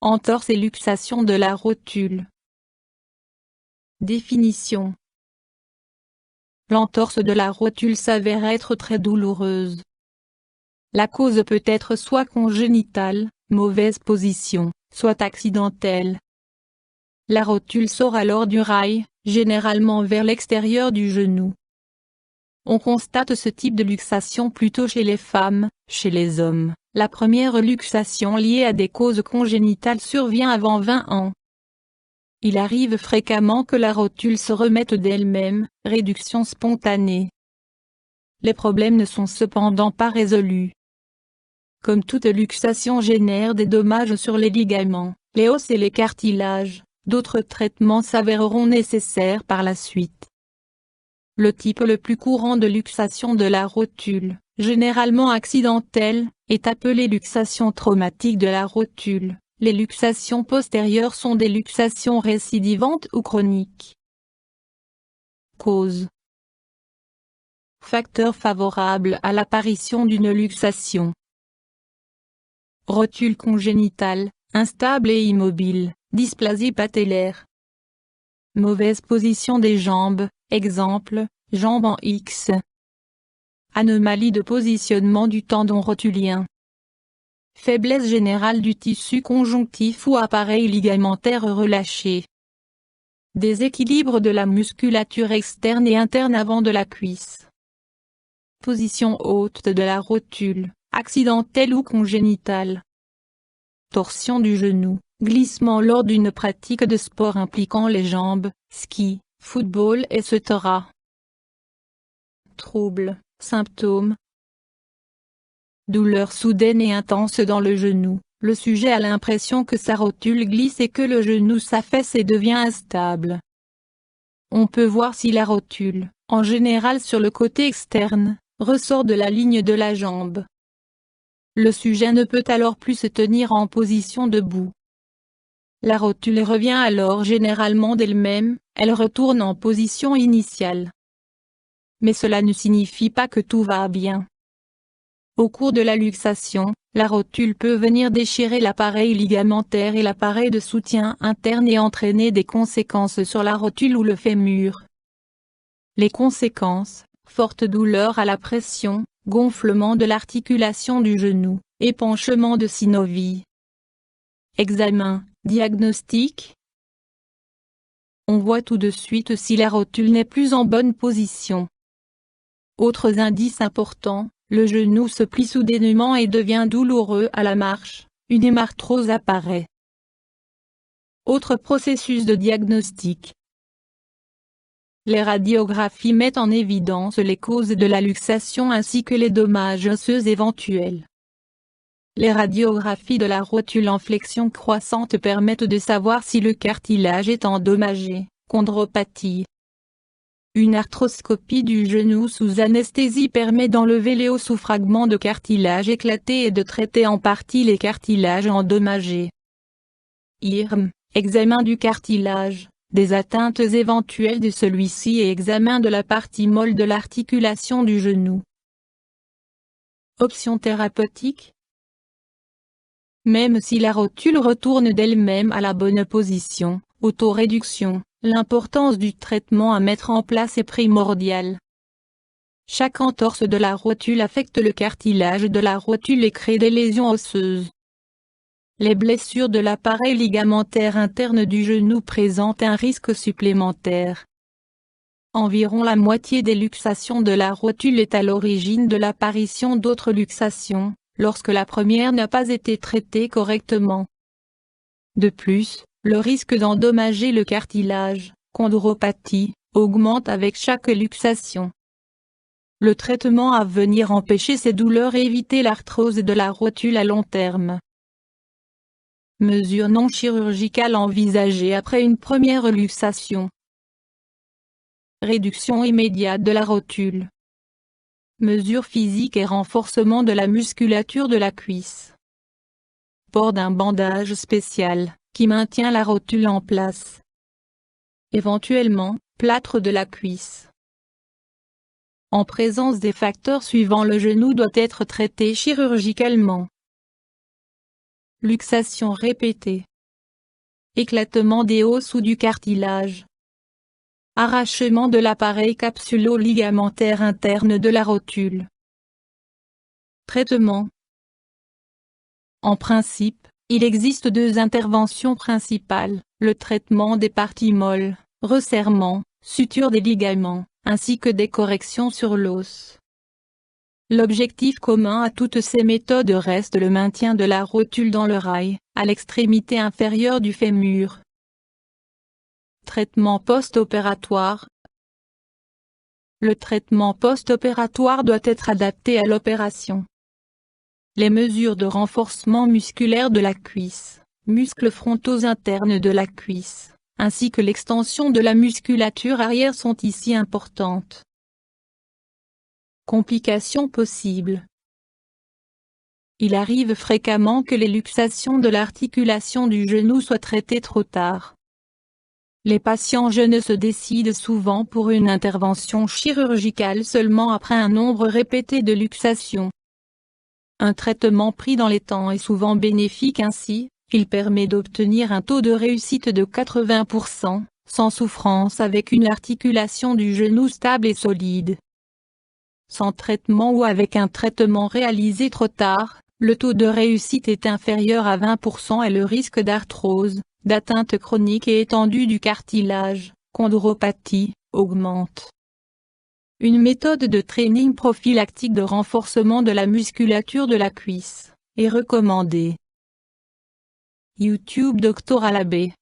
Entorse et luxation de la rotule. Définition. L'entorse de la rotule s'avère être très douloureuse. La cause peut être soit congénitale, mauvaise position, soit accidentelle. La rotule sort alors du rail, généralement vers l'extérieur du genou. On constate ce type de luxation plutôt chez les femmes. Chez les hommes, la première luxation liée à des causes congénitales survient avant 20 ans. Il arrive fréquemment que la rotule se remette d'elle-même, réduction spontanée. Les problèmes ne sont cependant pas résolus. Comme toute luxation génère des dommages sur les ligaments, les os et les cartilages, d'autres traitements s'avéreront nécessaires par la suite. Le type le plus courant de luxation de la rotule, généralement accidentelle, est appelé luxation traumatique de la rotule. Les luxations postérieures sont des luxations récidivantes ou chroniques. Cause. Facteurs favorables à l'apparition d'une luxation. Rotule congénitale, instable et immobile, dysplasie patellaire. Mauvaise position des jambes, exemple, jambes en X. Anomalie de positionnement du tendon rotulien. Faiblesse générale du tissu conjonctif ou appareil ligamentaire relâché. Déséquilibre de la musculature externe et interne avant de la cuisse. Position haute de la rotule, accidentelle ou congénitale. Torsion du genou, glissement lors d'une pratique de sport impliquant les jambes, ski, football etc. Troubles, symptômes. Douleur soudaine et intense dans le genou, le sujet a l'impression que sa rotule glisse et que le genou s'affaisse et devient instable. On peut voir si la rotule, en général sur le côté externe, ressort de la ligne de la jambe. Le sujet ne peut alors plus se tenir en position debout. La rotule revient alors généralement d'elle-même, elle retourne en position initiale. Mais cela ne signifie pas que tout va bien. Au cours de la luxation, la rotule peut venir déchirer l'appareil ligamentaire et l'appareil de soutien interne et entraîner des conséquences sur la rotule ou le fémur. Les conséquences, forte douleur à la pression, gonflement de l'articulation du genou, épanchement de synovie. Examen, diagnostic. On voit tout de suite si la rotule n'est plus en bonne position. Autres indices importants, le genou se plie soudainement et devient douloureux à la marche, une hémarthrose apparaît. Autre processus de diagnostic. Les radiographies mettent en évidence les causes de la luxation ainsi que les dommages osseux éventuels. Les radiographies de la rotule en flexion croissante permettent de savoir si le cartilage est endommagé, chondropathie. Une arthroscopie du genou sous anesthésie permet d'enlever les os ou fragments de cartilage éclatés et de traiter en partie les cartilages endommagés. IRM, examen du cartilage, des atteintes éventuelles de celui-ci et examen de la partie molle de l'articulation du genou. Options thérapeutiques. Même si la rotule retourne d'elle-même à la bonne position, autoréduction. L'importance du traitement à mettre en place est primordiale. Chaque entorse de la rotule affecte le cartilage de la rotule et crée des lésions osseuses. Les blessures de l'appareil ligamentaire interne du genou présentent un risque supplémentaire. Environ la moitié des luxations de la rotule est à l'origine de l'apparition d'autres luxations, lorsque la première n'a pas été traitée correctement. De plus, le risque d'endommager le cartilage, chondropathie, augmente avec chaque luxation. Le traitement à venir empêcher ces douleurs et éviter l'arthrose de la rotule à long terme. Mesures non chirurgicales envisagées après une première luxation. Réduction immédiate de la rotule. Mesures physiques et renforcement de la musculature de la cuisse. Port d'un bandage spécial qui maintient la rotule en place. Éventuellement, plâtre de la cuisse. En présence des facteurs suivants, le genou doit être traité chirurgicalement. luxation répétée, éclatement des os ou du cartilage, arrachement de l'appareil capsulo-ligamentaire interne de la rotule. Traitement. En principe, il existe deux interventions principales, le traitement des parties molles, resserrement, suture des ligaments, ainsi que des corrections sur l'os. L'objectif commun à toutes ces méthodes reste le maintien de la rotule dans le rail, à l'extrémité inférieure du fémur. Traitement post-opératoire. Le traitement post-opératoire doit être adapté à l'opération. Les mesures de renforcement musculaire de la cuisse, muscles frontaux internes de la cuisse, ainsi que l'extension de la musculature arrière sont ici importantes. Complications possibles. Il arrive fréquemment que les luxations de l'articulation du genou soient traitées trop tard. Les patients jeunes se décident souvent pour une intervention chirurgicale seulement après un nombre répété de luxations. Un traitement pris dans les temps est souvent bénéfique ainsi, il permet d'obtenir un taux de réussite de 80%, sans souffrance avec une articulation du genou stable et solide. Sans traitement ou avec un traitement réalisé trop tard, le taux de réussite est inférieur à 20% et le risque d'arthrose, d'atteinte chronique et étendue du cartilage, chondropathie, augmente. Une méthode de training prophylactique de renforcement de la musculature de la cuisse est recommandée. YouTube Dr Alabé